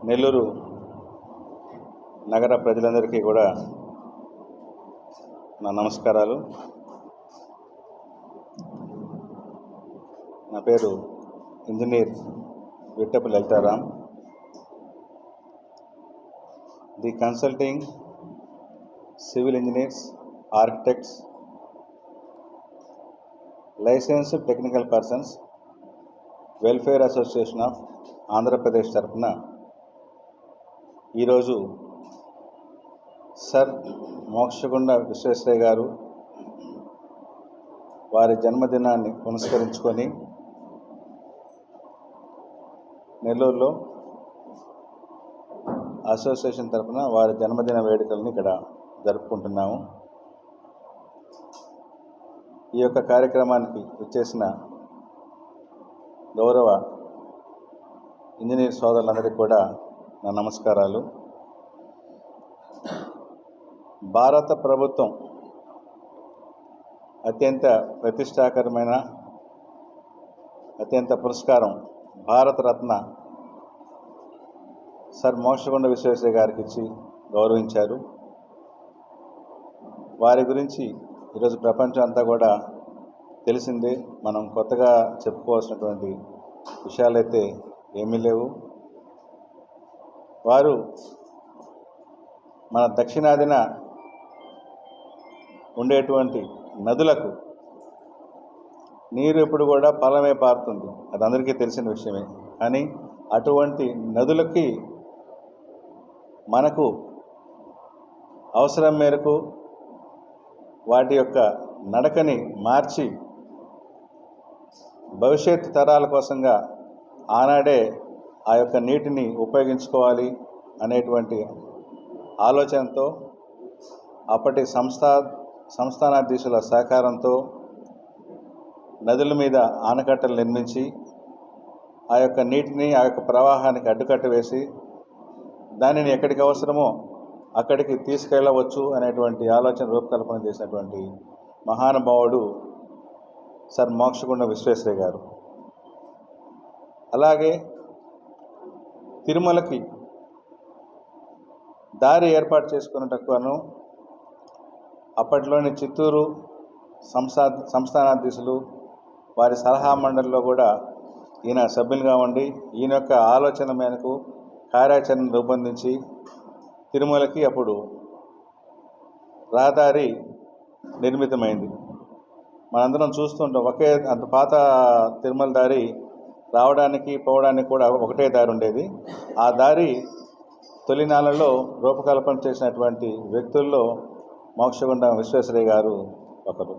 నెల్లూరు నగర ప్రజలందరికీ కూడా నా నమస్కారాలు. నా పేరు engineer విట్టపు లలితారాం. The consulting civil engineers, architects, licensed technical persons welfare association of Andhra Pradesh తరఫున ఈరోజు సర్ మోక్షగుండ విశ్వేశ్వరయ్య గారు వారి జన్మదినాన్ని పురస్కరించుకొని నెల్లూరులో అసోసియేషన్ తరఫున వారి జన్మదిన వేడుకలను ఇక్కడ జరుపుకుంటున్నాము. ఈ యొక్క కార్యక్రమానికి వచ్చేసిన గౌరవ ఇంజనీర్ సోదరులందరికీ కూడా నా నమస్కారాలు. భారత ప్రభుత్వం అత్యంత ప్రతిష్టాకరమైన అత్యంత పురస్కారం భారతరత్న సర్ మోక్షగుండ విశ్వేశ్వరయ్య గారికి ఇచ్చి గౌరవించారు. వారి గురించి ఈరోజు ప్రపంచం అంతా కూడా తెలిసిందే. మనం కొత్తగా చెప్పుకోవాల్సినటువంటి విషయాలైతే ఏమీ లేవు. వారు మన దక్షిణాదిన ఉండేటువంటి నదులకు నీరు ఎప్పుడు కూడా పొలమే పారుతుంది, అది అందరికీ తెలిసిన విషయమే. కానీ అటువంటి నదులకి మనకు అవసరం మేరకు వాటి యొక్క నడకని మార్చి భవిష్యత్ తరాల కోసంగా ఆనాడే ఆ యొక్క నీటిని ఉపయోగించుకోవాలి అనేటువంటి ఆలోచనతో అప్పటి సంస్థానాధీశుల సహకారంతో నదుల మీద ఆనకట్టలు నిర్మించి ఆ యొక్క నీటిని ఆ యొక్క ప్రవాహానికి అడ్డుకట్ట వేసి దానిని ఎక్కడికి అవసరమో అక్కడికి తీసుకెళ్ళవచ్చు అనేటువంటి ఆలోచన రూపకల్పన చేసినటువంటి మహానుభావుడు సర్ మోక్షగుండ విశ్వేశ్వరయ్య గారు. అలాగే తిరుమలకి దారి ఏర్పాటు చేసుకున్నట్టుగాను అప్పట్లోని చిత్తూరు సంస్థానాధీశులు వారి సలహా మండలిలో కూడా ఈయన సభ్యులుగా ఉండి ఈయన యొక్క ఆలోచన మేరకు కార్యాచరణ రూపొందించి తిరుమలకి అప్పుడు రహదారి నిర్మితమైంది. మనందరం చూస్తుంటాం, ఒకే అంత పాత తిరుమల దారి రావడానికి పోవడానికి కూడా ఒకటే దారి ఉండేది. ఆ దారి తొలినాళ్ళలో రూపకల్పన చేసినటువంటి వ్యక్తుల్లో మోక్షగుండ విశ్వేశ్వరయ్య గారు ఒకరు.